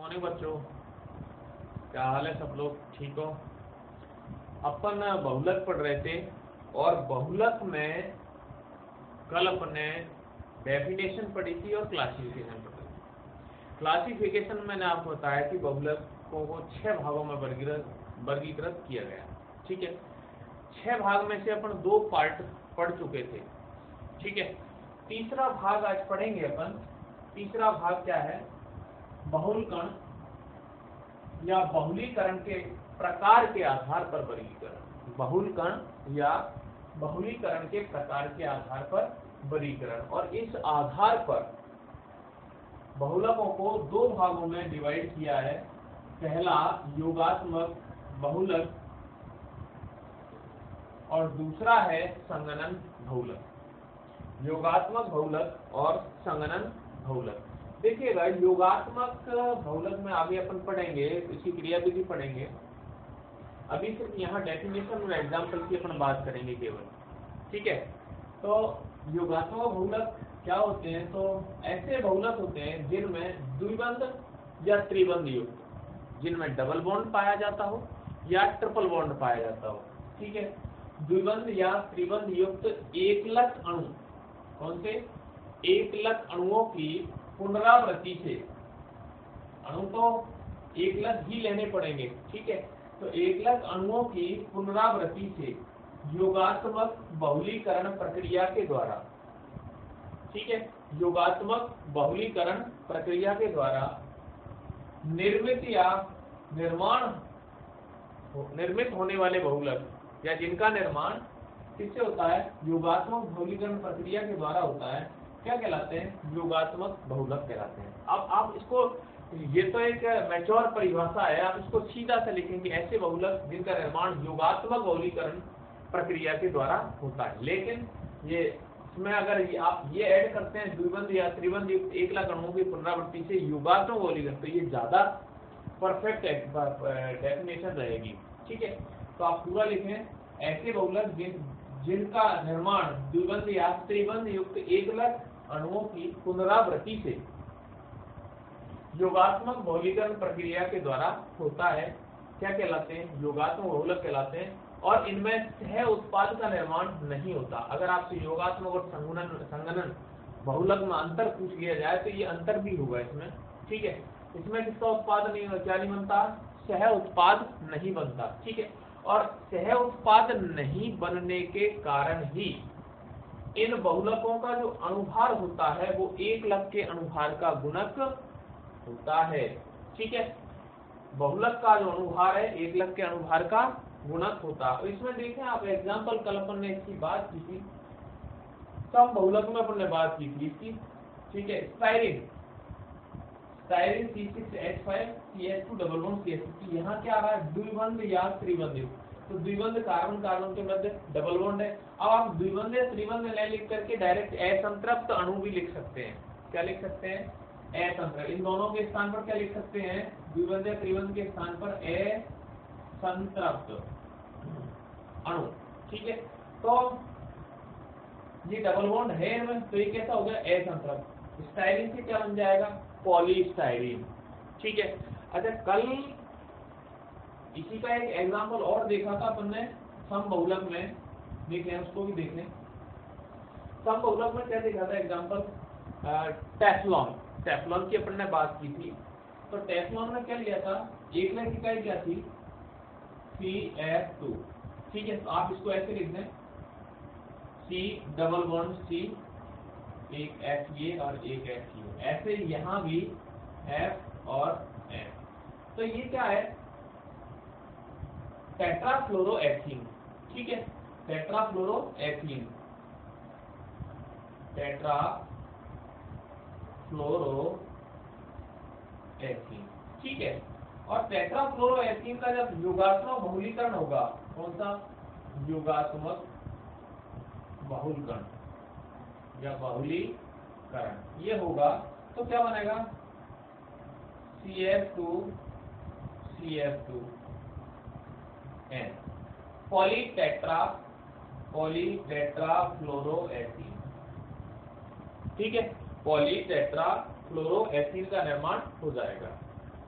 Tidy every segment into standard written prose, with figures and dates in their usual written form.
Morning बच्चों, क्या हाल है? सब लोग ठीक हो? अपन बहुलक पढ़ रहे थे और बहुलक में कल अपने डेफिनेशन पढ़ी थी और क्लासिफिकेशन पढ़ी थी। क्लासिफिकेशन मैंने आपको बताया कि बहुलकों को 6 भागों में वर्गीकृत किया गया। ठीक है, 6 भाग में से अपन 2 पार्ट पढ़ चुके थे। ठीक है, तीसरा भाग आज पढ़ेंगे अपन। तीसरा भाग क्या है? बहुलकण या बहुलीकरण के प्रकार के आधार पर वर्गीकरण। बहुलकण या बहुलीकरण के प्रकार के आधार पर वर्गीकरण। और इस आधार पर बहुलकों को 2 भागों में डिवाइड किया है। पहला योगात्मक बहुलक और दूसरा है संगणन बहुलक। योगात्मक बहुलक और संगणन बहुलक। देखिएगा, योगात्मक बहुलक में आगे अपन पढ़ेंगे, इसकी क्रियाविधि पढ़ेंगे। अभी सिर्फ यहाँ डेफिनेशन और एग्जाम्पल की अपन बात करेंगे केवल। ठीक है, तो योगात्मक बहुलक क्या होते हैं? तो ऐसे बहुलक होते हैं जिनमें द्विबंध या त्रिबंध युक्त, जिनमें डबल बॉन्ड पाया जाता हो या ट्रिपल बॉन्ड पाया जाता हो। ठीक है, द्विबंध या त्रिबंध युक्त एकलक अणु। कौन से? एकलक अणुओं की पुनरावृत्ति से। अणु तो एकलक ही लेने पड़ेंगे। ठीक है, तो एकलक अणुओं की पुनरावृत्ति से योगात्मक बहुलीकरण प्रक्रिया के द्वारा, ठीक है, योगात्मक बहुलीकरण प्रक्रिया के द्वारा निर्मित या निर्मित होने वाले बहुलक या जिनका निर्माण किससे होता है? योगात्मक बहुलीकरण प्रक्रिया के द्वारा होता है। क्या कहलाते हैं? योगात्मक बहुलक कहलाते हैं। अब आप इसको, ये तो एक मैच्योर परिभाषा है, आप इसको सीधा से लिखेंगे ऐसे बहुलक जिनका निर्माण योगात्मक बहुलीकरण प्रक्रिया के द्वारा होता है। लेकिन ये इसमें अगर आप ये ऐड करते हैं द्विबंध या त्रिबंध युक्त एकलक अणुओं की पुनरावृत्ति से योगात्मक बहुलीकरण, तो ये ज्यादा परफेक्ट डेफिनेशन रहेगी। ठीक है, तो आप पूरा लिखें ऐसे बहुलक जिनका निर्माण द्विबंध या त्रिबंध युक्त एकलक अणुओं की पुनरावृत्ति से योगात्मक बहुलीकरण प्रक्रिया के द्वारा होता है। क्या कहलाते हैं? योगात्मक बहुलक कहलाते हैं। और इनमें सह उत्पाद का निर्माण नहीं होता। अगर आपसे योगात्मक और संगणन बहुलक में अंतर पूछ लिया जाए तो ये अंतर भी होगा इसमें। ठीक है, इसमें किसका उत्पाद नहीं, क्या नहीं बनता? सह उत्पाद नहीं बनता। ठीक है, और सह उत्पाद नहीं बनने के कारण ही इन बहुलकों का जो अनुभार होता है वो एकलक के अनुभार का गुणक होता है। ठीक है, बहुलक का जो अनुभार है एकलक के अनुभार का गुणक होता है। इसमें देखें आप एग्जाम्पल, कल अपन ने इसकी बात की थी, सम बहुलक में अपन ने बात की थी इसकी। ठीक है, styrene C6H5 CH2 double bond CH2। यहाँ क्या आ रहा है? द्विबंध या त्रिबंध युक्त। तो द्विबंध कार्बन कार्बन के मध्य डबल बॉन्ड है। अब आप द्विबंध या त्रिबंध न लिख करके डायरेक्ट असंतृप्त अणु भी लिख सकते हैं। क्या लिख सकते हैं? असंतृप्त। इन दोनों के स्थान पर क्या लिख सकते हैं? द्विबंध या त्रिबंध के स्थान पर असंतृप्त अणु। ठीक है, तो ये डबल बॉन्ड है इनमें, तो ये कैसा हो गया? असंतृप्त। स्टाइरिन से क्या बन जाएगा? पॉलीस्टाइरीन। ठीक है, अच्छा कल इसी का एक एग्जांपल और देखा था अपन ने सम बहुलक में, देखें उसको भी देख लें। सम बहुलक में क्या देखा था एग्जांपल? टेफ्लॉन की अपन ने बात की थी। तो टेफ्लॉन में क्या लिया था? एकलक इकाई क्या थी? CF2। ठीक है, तो आप इसको ऐसे लिख दें C डबल बॉन्ड C, एक F ये और एक F ये। ऐसे यहाँ भी F और F। तो ये क्या है? टेट्राफ्लोरोएथीन। ठीक है, टेट्राफ्लोरोएथीन, ठीक है, और टेट्राफ्लोरोएथीन का जब योगात्मक बहुलीकरण होगा, कौन सा? योगात्मक बहुलकरण या बहुलीकरण ये होगा, तो क्या बनेगा? CF2 CF2 N पॉलीटेट्राफ्लोरोएथीन। ठीक है, पॉलीटेट्राफ्लोरोएथीन का निर्माण हो जाएगा।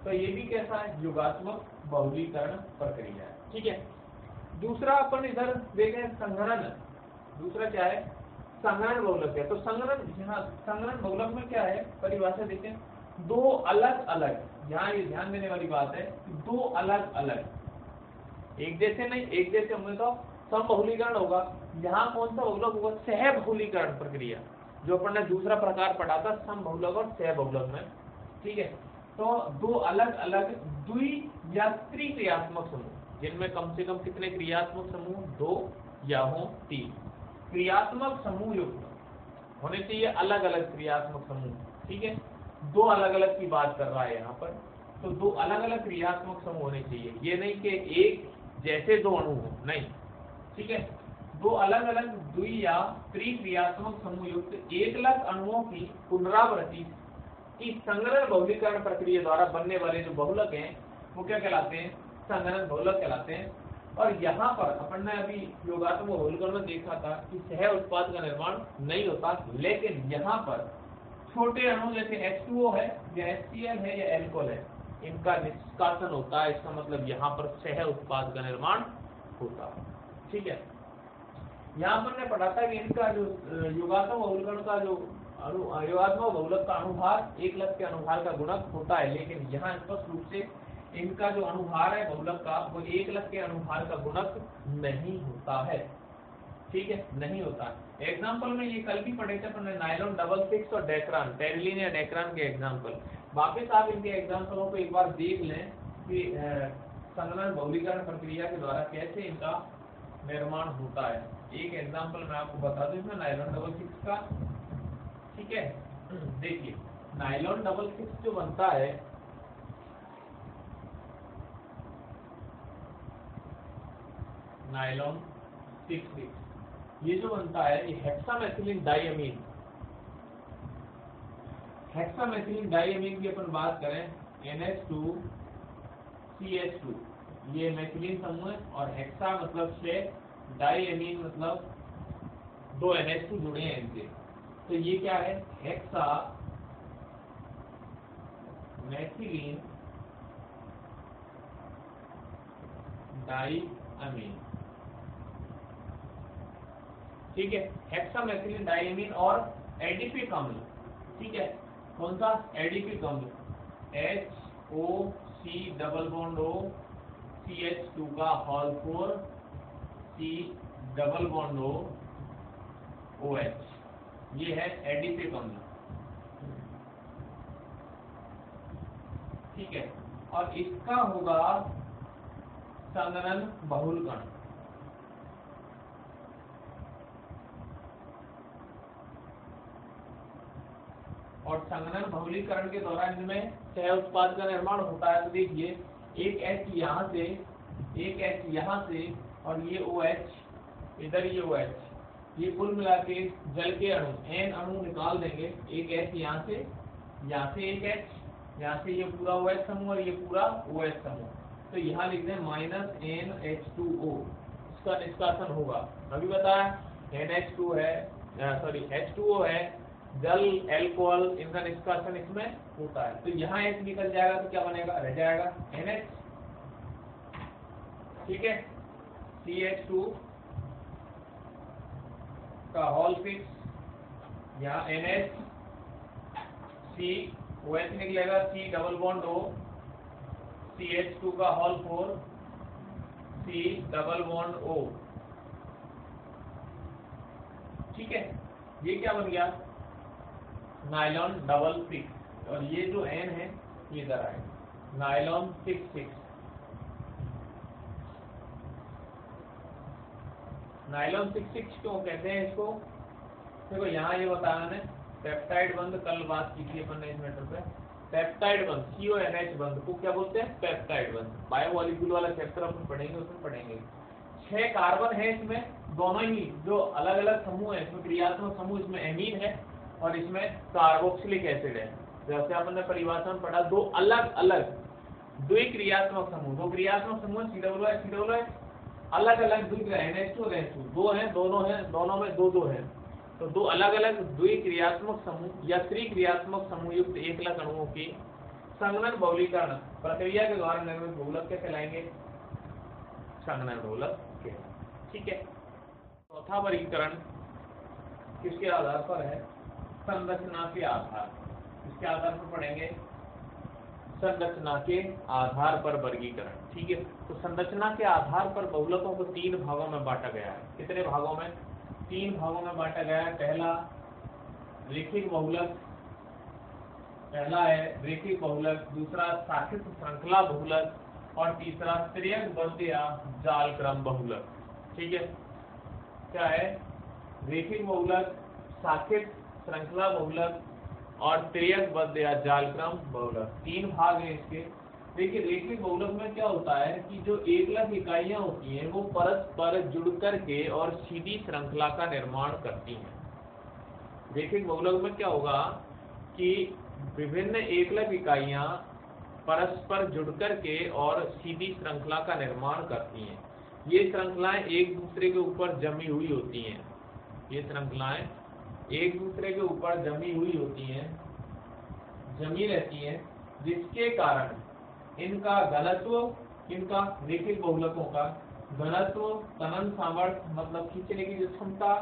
तो ये भी कैसा है, योगात्मक बहुलीकरण प्रक्रिया है। ठीक है, दूसरा अपन इधर देखें संघनन। दूसरा क्या है, संघनन बहुलक है। तो संघनन, यहाँ संघनन बहुलक में क्या है परिभाषा देखें, दो अलग अलग, यहाँ ये ध्यान देने वाली बात है, दो अलग अलग, एक जैसे नहीं, एक जैसे होंगे तो समबहुलीकरण होगा। यहाँ कौन सा बहुलक होगा, सहबहुलीकरण प्रक्रिया, जो अपन ने दूसरा प्रकार पढ़ा था समबहुलक और सहबहुलक में। ठीक है, तो दो अलग अलग द्वि या त्रिक्रियात्मक समूह, जिनमें कम से कम कितने क्रियात्मक समूह, दो या हो तीन क्रियात्मक समूह युक्त होने चाहिए, अलग अलग क्रियात्मक समूह। ठीक है, दो अलग अलग की बात कर रहा है यहाँ पर, तो दो अलग अलग क्रियात्मक समूह होने चाहिए, ये नहीं कि एक जैसे दो अणु हो, नहीं। ठीक है, दो अलग अलग द्वि या त्रिक्रियात्मक समूह युक्त एकलक अणुओं की पुनरावृत्ति की संघनन बहुलीकरण प्रक्रिया द्वारा बनने वाले जो बहुलक हैं वो क्या कहलाते हैं, संघनन बहुलक कहलाते हैं। और यहाँ पर अपन ने अभी योगात्मक बहुलीकरण में देखा था कि सह उत्पाद का निर्माण नहीं होता, लेकिन यहाँ पर छोटे अणु जैसे H2O है या HCl है या एल्कोहल है, इनका निष्कासन होता है। इसका मतलब यहाँ पर सह उत्पाद का निर्माण होता है। ठीक है, यहाँ पर ने पढ़ा था कि इनका जो योगात्मक बहुलकरण का जो योगात्मक बहुलक का अनुभार एकलक के अनुभार का गुणक होता है, लेकिन यहाँ स्पष्ट रूप से इनका जो अनुभार है बहुलक का वो एकलक के अनुभार का गुणक नहीं होता है। ठीक है, नहीं होता। एग्जाम्पल में ये कल भी पढ़े थे अपने, नायलॉन डबल सिक्स और डेक्रान, टेरिलीन या डेक्रान के एग्जाम्पल। वापिस आप इनके एग्जाम्पलों को एक बार देख लें कि संघनन बहुलीकरण प्रक्रिया के द्वारा कैसे इनका निर्माण होता है। एक एग्जाम्पल मैं आपको बता दूं इसमें नायलॉन डबल सिक्स का। ठीक है, देखिए नायलॉन डबल सिक्स जो बनता है, नायलॉन 6 ये जो बनता है ये हेक्सामेथिलीन डाइअमीन, हेक्सामेथिलीन डाइअमीन की अपन बात करें NH2 CH2, ये मेथिलीन समूह है, और हेक्सा मतलब 6, डाइअमीन मतलब 2 NH2 जुड़े हैं इनसे, तो ये क्या है, हेक्सा मेथिलीन डाइअमीन। ठीक है, हेक्सामेथिलीन डाइअमीन और एडिपिक अम्ल। ठीक है, कौन सा, एडिपिक अम्ल HOC double bond O CH2 का whole 4 C double bond O OH, ये है एडिपिक अम्ल। ठीक है, और इसका होगा संघनन बहुलकरण। और संघनन बहुलीकरण के दौरान इनमें सह उत्पाद का निर्माण होता है। तो देखिए एक H यहाँ से, एक H यहाँ से, और ये OH इधर, ये OH, ये कुल मिला के जल के अणु N अणु निकाल देंगे। एक H यहाँ से एक H, यहाँ से ये पूरा OH समूह और ये पूरा OH समूह, तो यहाँ लिख दें -NH2O, इसका निष्कासन होगा। अभी बताया NH2 है, सॉरी H2O है, जल एल्कोहल, इनका निष्कासन इसमें होता है। तो यहाँ H निकल जाएगा तो क्या बनेगा, रह जाएगा NH। ठीक है, CH2 का होल 6, यहाँ NH, C OH निकलेगा, C double bond O, CH2 का whole 4 C double bond O। ठीक है, ये क्या बन गया, नायलॉन डबल 6, और ये जो N है ये इधर आएगा, नायलॉन 6। नायलॉन 6 क्यों कहते हैं इसको, देखो यहाँ ये बताया मैंने, पेप्टाइड बंध, कल बात की थी अपन ने इस मैटर पे, पेप्टाइड बंध CONH बंध को क्या बोलते हैं, पेप्टाइड बंध। बायोमॉलिक्यूल वाला चैप्टर अपन पढ़ेंगे, उसमें पढ़ेंगे। 6 कार्बन है इसमें, दोनों ही जो अलग अलग समूह है इसमें क्रियात्मक समूह, इसमें एमीन है और इसमें कार्बोक्सिलिक एसिड है। जैसे अपन ने परिभाषा में पढ़ा, दो अलग अलग द्विक्रियात्मक समूह, दो क्रियात्मक समूह COOH, अलग अलग NH2 और NH2, दो हैं, दोनों में दो हैं, तो दो अलग अलग द्विक्रियात्मक समूह या त्रिक्रियात्मक समूह युक्त एकलक अणुओं की संघनन बहुलीकरण प्रक्रिया के द्वारा निर्मित बहुलक क्या कहलाएंगे? संघनन बहुलक कहलाएंगे। ठीक है। चौथा वर्गीकरण किसके आधार पर है? संरचना के आधार। किसके आधार पर पढ़ेंगे? संरचना के आधार पर वर्गीकरण। ठीक है। तो संरचना के आधार पर बहुलकों को 3 भागों में बांटा गया है। कितने भागों में? 3 भागों में बांटा गया है। पहला रेखिक बहुलक, पहला है रेखिक बहुलक, दूसरा शाखित श्रृंखला बहुलक और तीसरा त्रियकबद्ध या जालक्रम बहुलक। ठीक है। क्या है? रेखिक बहुलक, शाखित श्रृंखला बहुलक और त्रियकबद्ध या जालक्रम बहुलक। 3 भाग हैं इसके। देखिए रेखिक बहुलक में क्या होता है कि जो एकलक इकाइयां होती हैं वो परस्पर जुड़ करके और सीधी श्रृंखला का निर्माण करती हैं। रेखिक बहुलक में क्या होगा कि विभिन्न एकलक इकाइयां परस्पर जुड़ करके और सीधी श्रृंखला का निर्माण करती हैं। ये श्रृंखलाएं एक दूसरे के ऊपर जमी हुई होती हैं। ये श्रृंखलाएं एक दूसरे के ऊपर जमी हुई होती हैं, जमी रहती हैं, जिसके कारण इनका घनत्व, इनका रेखिक बहुलकों का घनत्व, तनन सामर्थ्य मतलब खींचने की जो क्षमता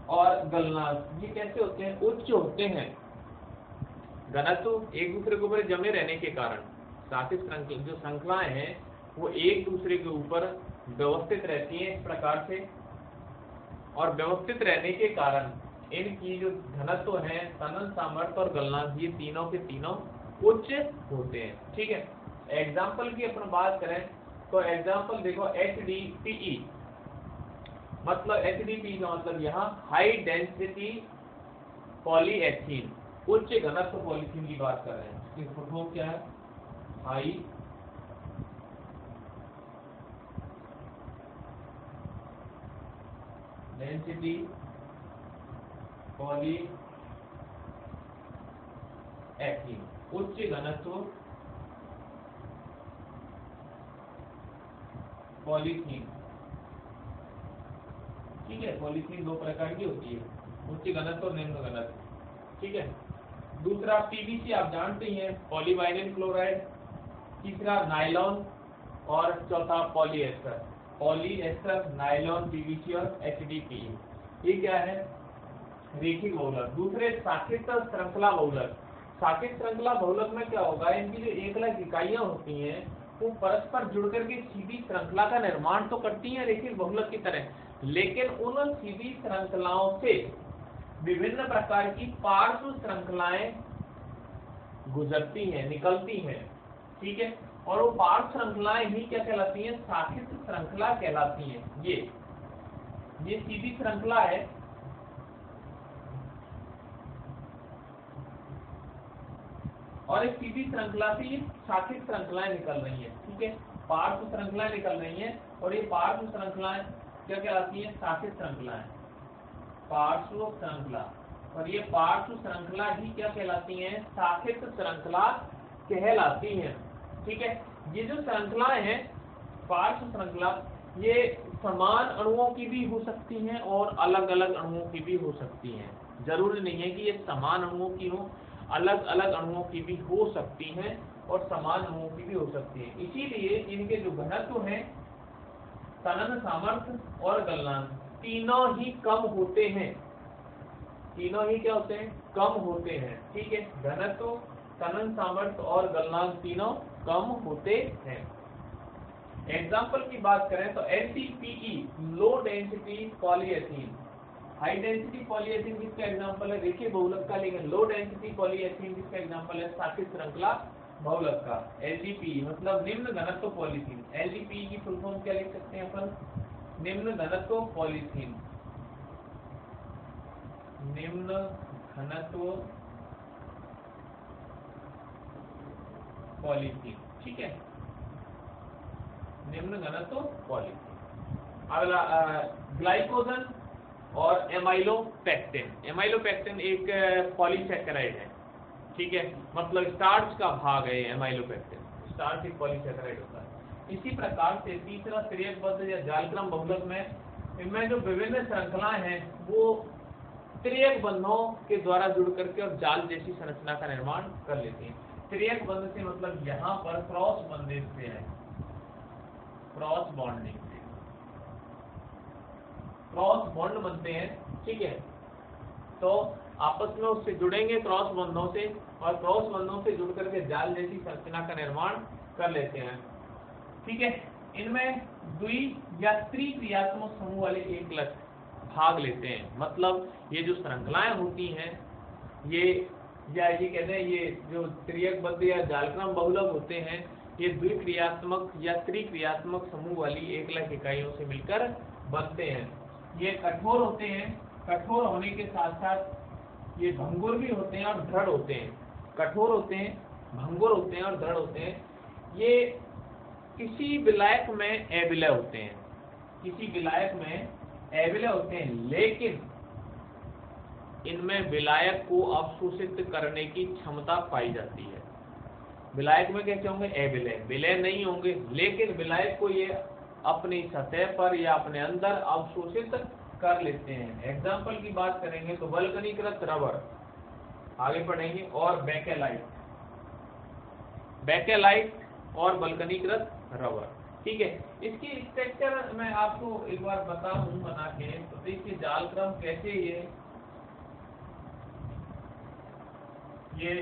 और गलनांक, ये कैसे होते हैं? उच्च होते हैं। घनत्व एक दूसरे के ऊपर जमे रहने के कारण शाखित जो श्रृंखलाएं हैं वो एक दूसरे के ऊपर व्यवस्थित रहती हैं इस प्रकार से, और व्यवस्थित रहने के कारण इनकी जो घनत्व है, तनन सामर्थ्य और गलनांक, ये तीनों के तीनों उच्च होते हैं। ठीक है। एग्जाम्पल की अपन बात करें तो एग्जाम्पल देखो HDPE, मतलब HDPE का मतलब यहाँ हाई डेंसिटी पॉलीएथीन, उच्च घनत्व पॉलीथीन की बात कर रहे हैं। इसकी फुल फॉर्म क्या है? हाई डेंसिटी पॉलीएथीन, उच्च घनत्व पॉलीथीन। ठीक है। पॉलीथीन 2 प्रकार की होती है, उच्च घनत्व और निम्न घनत्व। ठीक है। दूसरा PVC आप जानते ही हैं, पॉलीवाइनिल क्लोराइड, तीसरा नायलॉन और चौथा पॉलीएस्टर। पॉलीएस्टर, नायलॉन, PVC और HDPE, ये क्या है? रेखिक बहुलक। दूसरे शाखित श्रृंखला बहुलक। शाखित श्रृंखला बहुलक में क्या होगा? इनकी जो एकलक इकाइयां होती हैं वो परस्पर जुड़कर के सीधी श्रृंखला का निर्माण तो करती हैं रेखिक बहुलक की तरह, लेकिन उन सीधी श्रृंखलाओं से विभिन्न प्रकार की पार्श्व श्रृंखलाएं गुजरती हैं, निकलती हैं। ठीक है। और वो पार्श्व श्रृंखलाएं ही क्या कहलाती हैं? शाखित श्रृंखला कहलाती हैं। ये सीधी श्रृंखला है, और इस सीधी श्रृंखला से ये शाखित श्रृंखलाएं निकल रही हैं। ठीक है। पार्श्व श्रृंखलाएं निकल रही हैं और ये पार्श्व श्रृंखलाएं क्या कहलाती हैं? शाखित श्रृंखलाएं, पार्श्व श्रृंखला। और ये पार्श्व श्रृंखला ही क्या कहलाती हैं? शाखित श्रृंखला कहलाती हैं। ठीक है। ये जो श्रृंखलाएं हैं पार्श्व श्रृंखला, ये समान अणुओं की भी हो सकती हैं और अलग अलग अणुओं की भी हो सकती हैं। जरूरी नहीं है कि ये समान अणुओं की हो, अलग अलग अणुओं की भी हो सकती हैं और समान अणुओं की भी हो सकती हैं। इसीलिए इनके जो घनत्व हैं, तनन सामर्थ्य और गलनांक, तीनों ही कम होते हैं। तीनों ही क्या होते हैं? कम होते हैं। ठीक है। घनत्व, तनन सामर्थ्य और गलनांक तीनों कम होते हैं। एग्जाम्पल की बात करें तो LDPE, low density polyethylene. High density polyethylene किसका एग्जाम्पल है? रेखिक बहुलक का, लेकिन लो डेंसिटी पॉलीएथीन किसका एग्जाम्पल है? शाखित श्रृंखला बहुलक का। LDPE मतलब निम्न घनत्व पॉलीथीन। LDPE की फुल फॉर्म क्या लिख सकते हैं अपन? निम्न घनत्व पॉलीथीन। निम्न घनत्व पॉलीथीन। ठीक है। निम्न घनत्व पॉलीथीन। अगला ग्लाइकोजन और एमाइलोपेक्टिन। एमाइलोपेक्टिन एक पॉलीसैकेराइड है। ठीक है। मतलब स्टार्च का भाग है एमाइलोपेक्टिन। स्टार्च एक पॉलीसैकेराइड होता है। इसी प्रकार से तीसरा त्रियकबद्ध या जालक्रम बहुलक में इनमें जो विभिन्न श्रृंखलाएं हैं वो त्रियक बंधों के द्वारा जुड़ करके और जाल जैसी संरचना का निर्माण कर लेती हैं। तिर्यक बंध से मतलब यहाँ पर क्रॉस बंधेज से है, क्रॉस बॉन्डिंग से, क्रॉस बॉन्ड बनते हैं, ठीक है। तो आपस में उससे जुड़ेंगे क्रॉस बंधों से, और क्रॉस बंधों से जुड़ करके जाल जैसी संरचना का निर्माण कर लेते हैं, ठीक है। इनमें द्वि या त्रिक्रियात्मक समूह वाले एकलक भाग लेते हैं, मतलब ये जो श्रृंखलाएं होती हैं ये, या ये कहते हैं ये जो तिर्यक बद्ध या जालक्रम बहुलक होते हैं, ये द्विक्रियात्मक या त्रिक्रियात्मक समूह वाली एकलक इकाइयों से मिलकर बनते हैं। ये कठोर होते हैं, कठोर होने के साथ साथ ये भंगुर भी होते हैं और दृढ़ होते हैं, कठोर होते हैं, भंगुर होते हैं और दृढ़ होते हैं। ये किसी विलायक में अविलय होते हैं, किसी विलायक में अविलय होते हैं, लेकिन इनमें विलायक को अवशोषित करने की क्षमता पाई जाती है। विलायक में कैसे होंगे? अविलय, विलय नहीं होंगे, लेकिन विलायक को ये अपनी सतह पर या अपने अंदर अवशोषित कर लेते हैं। एग्जाम्पल की बात करेंगे तो वल्कनीकृत रबर, आगे पढ़ेंगे, और बेकेलाइट, बेकेलाइट और वल्कनीकृत रबर, ठीक है। इसकी स्ट्रक्चर मैं आपको एक बार बताऊं बना के, तो देखिए जालक्रम कैसे ये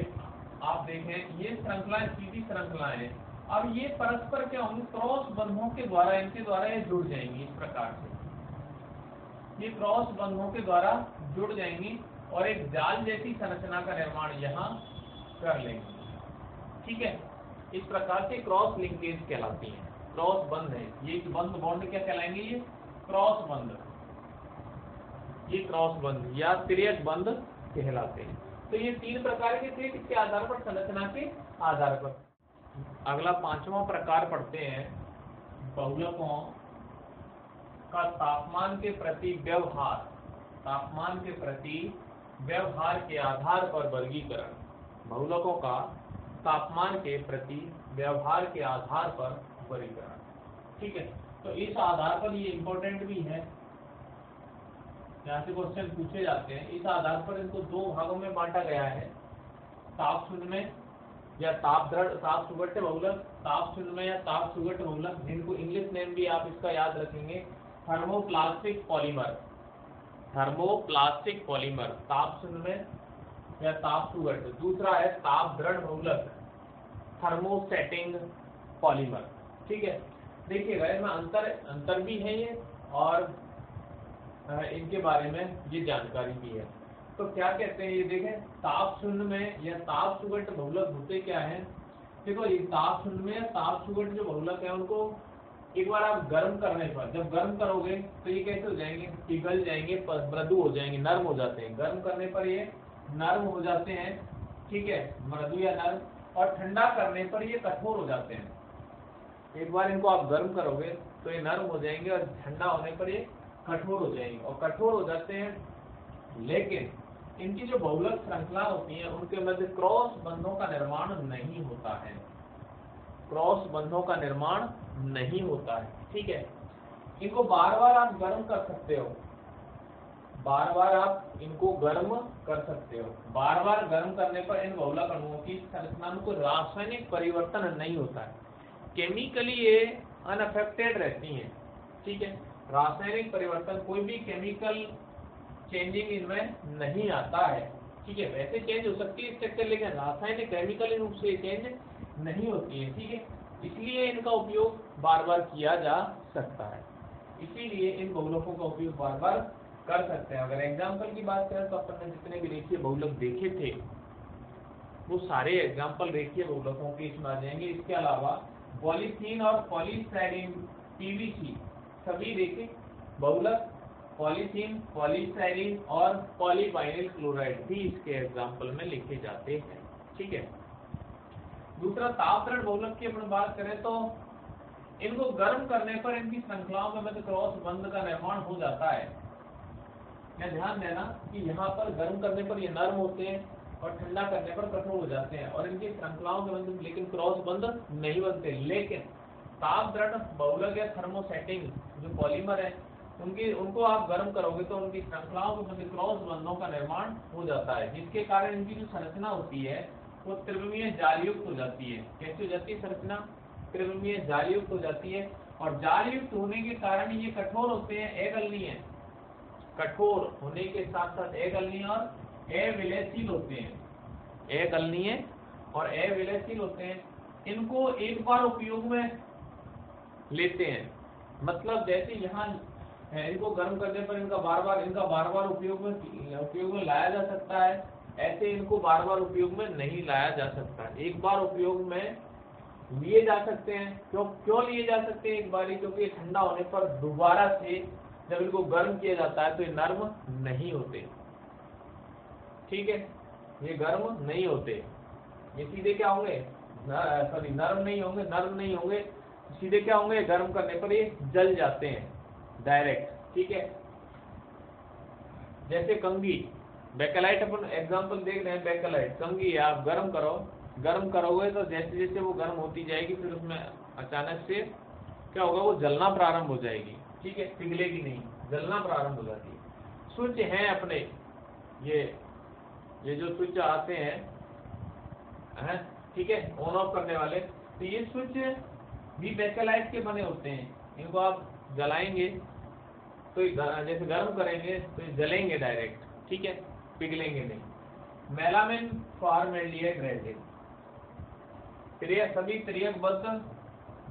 आप देखें, ये श्रृंखलाएं सीधी श्रृंखलाएं हैं। अब ये परस्पर क्या होंगे? क्रॉस बंधों के द्वारा, इनके द्वारा ये जुड़ जाएंगी इस प्रकार से, ये क्रॉस बंधों के द्वारा जुड़ जाएंगी और एक जाल जैसी संरचना का निर्माण यहाँ कर लेंगी, ठीक है। इस प्रकार से क्रॉस लिंकेज कहलाती है, क्रॉस बंध है ये, बंध बॉन्ड क्या कहलाएंगे? ये क्रॉस बंध, ये क्रॉस बंध या तिर्यक बंध कहलाते हैं। तो ये तीन प्रकार के थे, किसके आधार पर? संरचना के आधार पर। अगला पांचवा प्रकार पढ़ते हैं, बहुलकों का तापमान के प्रति व्यवहार, तापमान के प्रति व्यवहार के आधार पर वर्गीकरण। बहुलकों का तापमान के प्रति व्यवहार के आधार पर वर्गीकरण, ठीक है। तो इस आधार पर ये इंपॉर्टेंट भी है, यहाँ से क्वेश्चन पूछे जाते हैं। इस आधार पर इनको दो भागों में बांटा गया है, ताप शून्य या ताप दृढ़, ताप सुगठ्य बहुलक, ताप शून्य या ताप सुगठ्य बहुलक, जिनको इंग्लिश नेम भी आप इसका याद रखेंगे, थर्मोप्लास्टिक पॉलीमर, थर्मोप्लास्टिक पॉलीमर, ताप शून्य या ताप सुगठ्य। दूसरा है ताप दृढ़ बहुलक, थर्मोसेटिंग पॉलीमर, ठीक है। देखिएगा इसमें अंतर भी है ये, और इनके बारे में ये जानकारी भी है। तो क्या कहते हैं ये देखें, ताप शून्य में या ताप सुगठ्य बहुलक होते क्या है? देखो ये ताप शून्य में या ताप सुगठ्य जो बहुलक है, उनको एक बार आप गर्म करने पर, जब गर्म करोगे तो ये कैसे हो जाएंगे? पिघल जाएंगे, मृदु हो जाएंगे, नर्म हो जाते हैं। गर्म करने पर ये नर्म हो जाते हैं, ठीक है, मृदु या नर्म, और ठंडा करने पर ये कठोर हो जाते हैं। एक बार इनको आप गर्म करोगे तो ये नर्म हो जाएंगे, और ठंडा होने पर ये कठोर हो जाएंगे, और कठोर हो जाते हैं। लेकिन इनकी जो बहुलक श्रृंखला होती है, उनके मध्य क्रॉस बंधों का निर्माण नहीं होता है, क्रॉस बंधों का निर्माण नहीं होता है, ठीक है। इनको बार बार आप गर्म कर सकते हो, बार बार आप इनको गर्म कर सकते हो। बार बार गर्म करने पर इन बहुलक अणुओं की संरचना में कोई रासायनिक परिवर्तन नहीं होता है, केमिकली ये अनअफेक्टेड रहती हैं, ठीक है। रासायनिक परिवर्तन, कोई भी केमिकल चेंजिंग इनमें नहीं आता है, ठीक है। वैसे चेंज हो सकती है स्ट्रक्चर, लेकिन रासायनिक केमिकल रूप से चेंज नहीं होती है, ठीक है। इसलिए इनका उपयोग बार बार किया जा सकता है, इसीलिए इन बहुलकों का उपयोग बार बार कर सकते हैं। अगर एग्जाम्पल की बात करें तो अपन ने जितने भी रेखीय बहुलक देखे थे, वो सारे एग्जाम्पल रेखीय बहुलकों के इसमें आ जाएंगे। इसके अलावा पॉलीथीन और पॉलीस्टाइरीन, पीवीसी, सभी रेखीय बहुलक, पॉलीथीन, पॉलीस्टाइरीन और पॉलीवाइनिल क्लोराइड भी इसके एग्जाम्पल में लिखे जाते हैं, ठीक है। दूसरा ताप दृढ़ बहुलक की अपन बात करें तो इनको गर्म करने पर इनकी श्रृंखलाओं में मध्य क्रॉस बंध का निर्माण हो जाता है। मैं ध्यान देना कि यहाँ पर गर्म करने पर ये नर्म होते हैं और ठंडा करने पर कठोर हो जाते हैं, और इनकी श्रृंखलाओं के मध्य लेकिन क्रॉस बंध नहीं बनते। लेकिन ताप दृढ़ बहुलक या थर्मोसेटिंग जो पॉलीमर है, उनको आप गर्म करोगे तो उनकी श्रृंखलाओं के मध्य क्रॉस बंधों का निर्माण हो जाता है, जिसके कारण इनकी जो संरचना होती है वो त्रिविमीय जालयुक्त हो जाती है। कैसी हो जाती है संरचना? त्रिविमीय जालयुक्त हो जाती है। और जालयुक्त होने के कारण ये कठोर होते हैं, अगलनीय, कठोर होने के साथ साथ अगलनीय और अविलयशील होते हैं। अगलनीय और अविलयशील होते हैं। इनको एक बार उपयोग में लेते हैं, मतलब जैसे यहाँ इनको गर्म करने पर इनका बार बार उपयोग में लाया जा सकता है, ऐसे इनको बार बार उपयोग में नहीं लाया जा सकता। एक बार उपयोग में लिए जा सकते हैं। क्यों लिए जा सकते हैं एक बार ही? क्योंकि ठंडा होने पर दोबारा से जब इनको गर्म किया जाता है तो ये नर्म नहीं होते। ठीक है, ये गर्म नहीं होते, ये सीधे क्या होंगे, नर्म नहीं होंगे, सीधे क्या होंगे, गर्म करने पर ये जल जाते हैं डायरेक्ट। ठीक है, जैसे कंघी, बेकेलाइट अपन एग्जांपल देख रहे हैं, बेकेलाइट कंघी आप गर्म करोगे तो जैसे जैसे वो गर्म होती जाएगी फिर उसमें अचानक से क्या होगा, वो जलना प्रारंभ हो जाएगी। ठीक है, पिघलेगी नहीं, जलना प्रारंभ हो जाती है। स्विच हैं अपने, ये जो स्विच आते हैं, ठीक है, ऑन ऑफ करने वाले, तो ये स्विच भी बेकेलाइट के बने होते हैं। इनको आप जलाएंगे तो जैसे गर्म करेंगे तो ये जलेंगे डायरेक्ट। ठीक है, पिघलेंगे नहीं। मेलामिन फॉर्मेल्डिहाइड रेजिन, सभी त्रियकबद्ध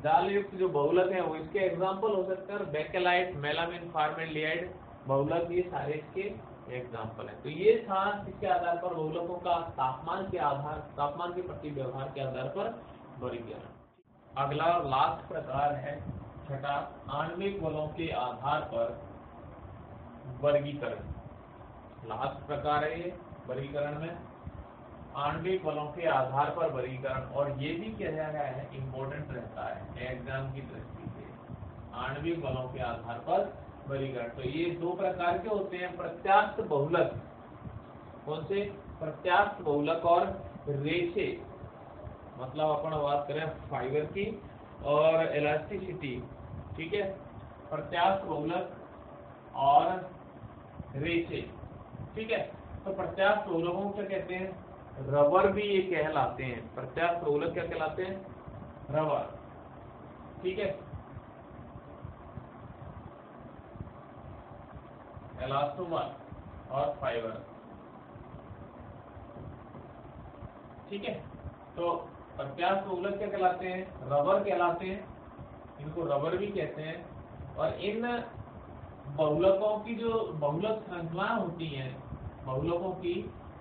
जालयुक्त जो बहुलक हैं वो इसके एग्जाम्पल हो सकते हैं। और बेकेलाइट, मेलामिन, फॉर्मेल्डिहाइड बहुलक, ये सारे इसके एग्जाम्पल है। तो ये था किसके आधार पर, बहुलकों का तापमान के प्रति व्यवहार के आधार पर वर्गीकरण। अगला लास्ट प्रकार है छठा, आणविक बलों के आधार पर वर्गीकरण। लास्ट प्रकार है ये वर्गीकरण में, आणविक बलों के आधार पर वर्गीकरण। और ये भी किया गया है, इम्पोर्टेंट रहता है एग्जाम की दृष्टि से, आणविक बलों के आधार पर वर्गीकरण। तो ये दो प्रकार के होते हैं, प्रत्यास्थ बहुलक, कौन से, प्रत्यास्थ बहुलक और रेशे, मतलब अपन बात करें फाइबर की, और इलास्टिसिटी। ठीक है, प्रत्यास्थ बहुलक और रेशे। ठीक है, तो प्रत्यास्थ बहुलकों को क्या कहते हैं, रबर भी ये कहलाते हैं। प्रत्यास्थ बहुलक क्या कहलाते हैं, रबर। ठीक है, इलास्टोमर और फाइबर। ठीक है, तो प्रत्यास्थ बहुलक क्या कहलाते हैं, रबर कहलाते हैं, इनको रबर भी कहते हैं। और इन बहुलकों की जो बहुलक श्रृंखलाएं होती हैं, बहुलकों की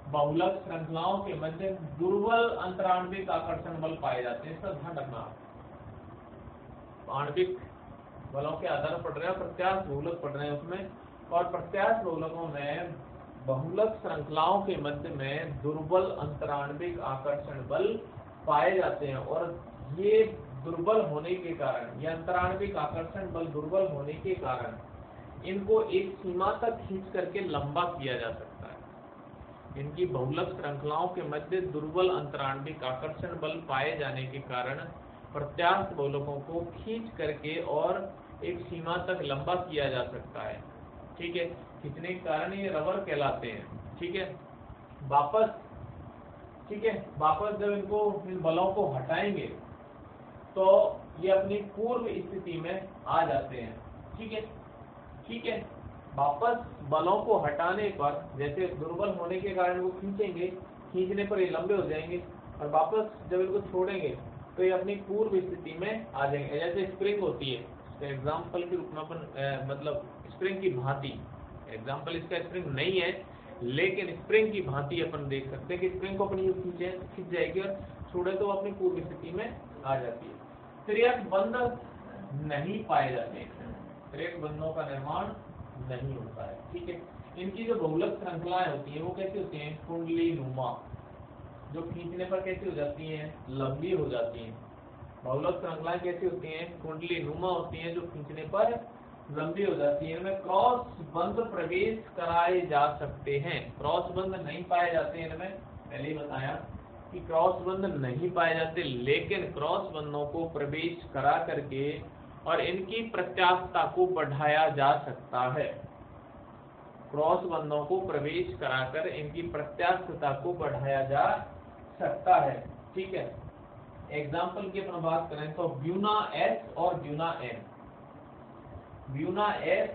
बहुलक श्रृंखलाओं के मध्य दुर्बल अंतराण्विक आकर्षण बल पाए जाते हैं। इसका ध्यान रखना, आणविक बलों के आधार पर पढ़ रहे हैं, प्रत्यास्थ बहुलक पढ़ रहे हैं उसमें। और प्रत्यास्थ बहुलकों में बहुलक श्रृंखलाओं के मध्य में दुर्बल अंतराण्विक आकर्षण बल पाए जाते हैं। और ये दुर्बल होने के कारण, ये अंतराण्विक आकर्षण बल दुर्बल होने के कारण इनको एक सीमा तक खींच करके लंबा किया जा सकता है। इनकी बहुलक श्रृंखलाओं के मध्य दुर्बल अंतराण्विक आकर्षण बल पाए जाने के कारण प्रत्यास्थ बहुलकों को खींच करके और एक सीमा तक लंबा किया जा सकता है। ठीक है, खींचने के कारण ये रबर कहलाते हैं। ठीक है, वापस जब इनको, इन बलों को हटाएंगे तो ये अपनी पूर्व स्थिति में आ जाते हैं। ठीक है, वापस बलों को हटाने पर, जैसे दुर्बल होने के कारण वो खींचेंगे, खींचने पर ये लंबे हो जाएंगे, और वापस जब इनको छोड़ेंगे तो ये अपनी पूर्व स्थिति में आ जाएंगे। जैसे स्प्रिंग होती है, तो एग्जाम्पल के रूप में अपन मतलब स्प्रिंग की भांति, एग्जाम्पल इसका स्प्रिंग नहीं है लेकिन स्प्रिंग की भांति अपन देख सकते हैं कि स्प्रिंग को अपनी खींच जाएगी और छोड़े तो अपनी पूर्व स्थिति में आ जाती है। त्रियक बंध नहीं पाए जाते, त्रियक बंधों का निर्माण नहीं होता है। ठीक है, इनकी जो बहुलक श्रृंखलाएं होती हैं वो कैसी होती हैं, कुंडली नुमा, जो खींचने पर कैसी हो जाती हैं, लंबी हो जाती हैं। बहुलक श्रृंखलाएं कैसी होती हैं, कुंडली नुमा होती हैं, जो खींचने पर लंबी हो जाती है। इनमें क्रॉस बंध प्रवेश कराए जा सकते हैं, क्रॉस बंध नहीं पाए जाते हैं इनमें, पहले ही बताया कि क्रॉस बंध नहीं पाए जाते, लेकिन क्रॉस बंधों को प्रवेश करा करके और इनकी प्रत्यास्थता को बढ़ाया जा सकता है। क्रॉस बंधों को प्रवेश कराकर इनकी प्रत्यास्थता को बढ़ाया जा सकता है। ठीक है, एग्जाम्पल की अपन बात करें तो ब्यूना एस और ब्यूना एन, ब्यूना एस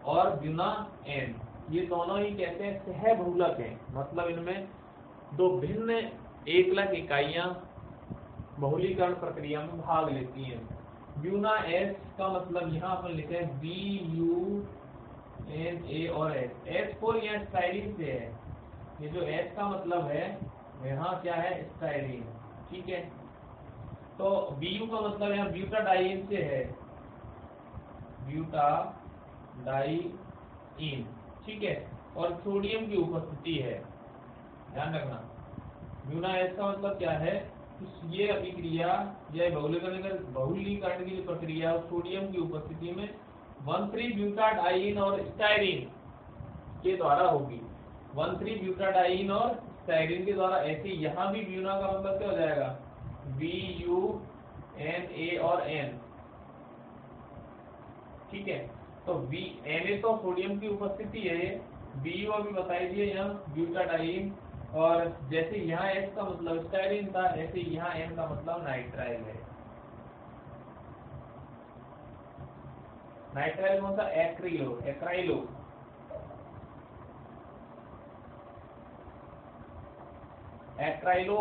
और ब्यूना एन ये दोनों ही कहते हैं सहबहुलक हैं, मतलब इनमें दो भिन्न एकलक इकाइयां बहुलीकरण प्रक्रिया में भाग लेती हैं। ब्यूना एस का मतलब यहाँ अपन लिखे हैं BUNA और एस, एस फोर यहाँ स्टाइरिन से है, ये जो एस का मतलब है यहाँ क्या है, स्टाइरिन। ठीक है, तो BU का मतलब यहाँ ब्यूटाडाइन से है, ब्यूटाडाइन। ठीक है, और सोडियम की उपस्थिति है, ध्यान रखना। ब्यूना एस का मतलब क्या है, ये अभिक्रिया या बहुलीकरण की प्रक्रिया सोडियम की उपस्थिति में 1,3-ब्यूटाडाइन और स्टाइरिन के द्वारा होगी, 1,3-ब्यूटाडाइन और स्टाइरिन के द्वारा। ऐसे यहाँ भी ब्यूना का मतलब क्या हो जाएगा, BUNA और N। ठीक है, तो Na तो सोडियम की उपस्थिति है, BU अभी बताई दिए यहाँ ब्यूटाडाइन, और जैसे यहाँ S का मतलब स्टाइरिन था, ऐसे यहाँ N का मतलब नाइट्राइल है। नाइट्राइल कौन सा, एक्रिलो, एक्राइलो, एक्राइलो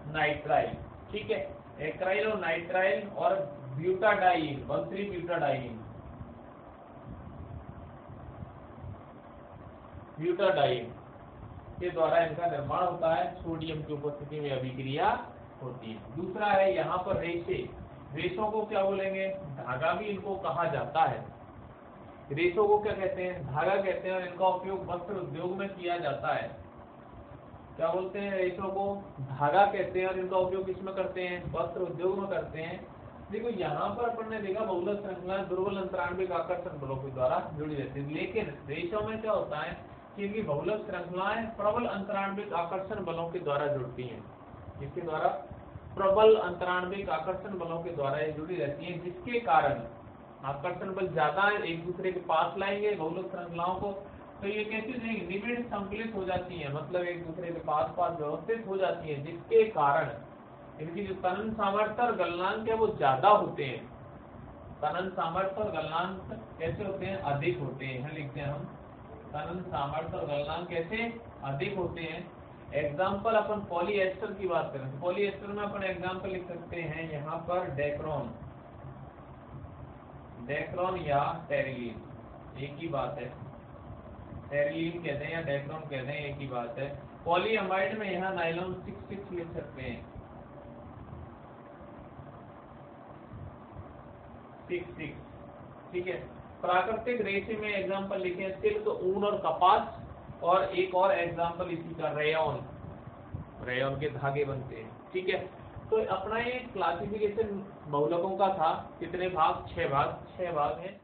नाइट्राइल। ठीक है, एक्राइलो नाइट्राइल और ब्यूटाडाइन, 1,3-ब्यूटाडाइन, ब्यूटाडाइन के द्वारा इनका निर्माण होता है, सोडियम की उपस्थिति में अभिक्रिया होती है। दूसरा है यहाँ पर रेशे, रेशों को क्या बोलेंगे, धागा भी इनको कहा जाता है। रेशों को क्या कहते हैं, धागा कहते हैं, और इनका उपयोग वस्त्र उद्योग में किया जाता है। क्या बोलते हैं, रेशों को धागा कहते हैं, और इनका उपयोग किसमें करते हैं, वस्त्र उद्योग में करते हैं। देखो यहाँ पर अपन ने देखा बहुलक श्रृंखलाएं दुर्बल अंतराणविक आकर्षण बलों के द्वारा जुड़ी रहती है, लेकिन रेशों में क्या होता है कि इनकी बहुलक श्रृंखलाएं प्रबल अंतराणविक आकर्षण बलों के द्वारा जुड़ती हैं। इसके द्वारा प्रबल अंतराणविक आकर्षण बलों के द्वारा ये जुड़ी रहती है, जिसके कारण आकर्षण बल ज्यादा एक दूसरे के पास लाएंगे बहुलक श्रृंखलाओं को, तो ये कैसे निबिड़ संकलित हो जाती है, मतलब एक दूसरे के पास पास व्यवस्थित हो जाती है, जिसके कारण इनकी जो तनन सामर्थ्य और गलनांक है वो ज्यादा होते हैं। तनन सामर्थ्य और गलनांक कैसे होते हैं, अधिक होते हैं। यहाँ लिखते हैं हम, तनन सामर्थ्य और गलनांक कैसे अधिक होते हैं। एग्जाम्पल अपन पॉलीएस्टर की बात करें, पॉलीएस्टर में अपन एग्जाम्पल लिख सकते हैं यहाँ पर डेक्रोन, डेक्रोन या टेरिलीन, एक ही बात है, टेरिलीन कहते हैं या डेक्रोन कहते हैं, एक ही बात है। पॉलीअमाइड में यहाँ नाइलॉन 6,6 लिख सकते हैं, 6,6। ठीक है, प्राकृतिक रेशे में एग्जाम्पल लिखे हैं सिल्क, ऊन और कपास, और एक और एग्जाम्पल इसी का रेयन, रेयन के धागे बनते हैं। ठीक है, तो अपना ये क्लासिफिकेशन बहुलकों का था, कितने भाग, 6 भाग, 6 भाग है।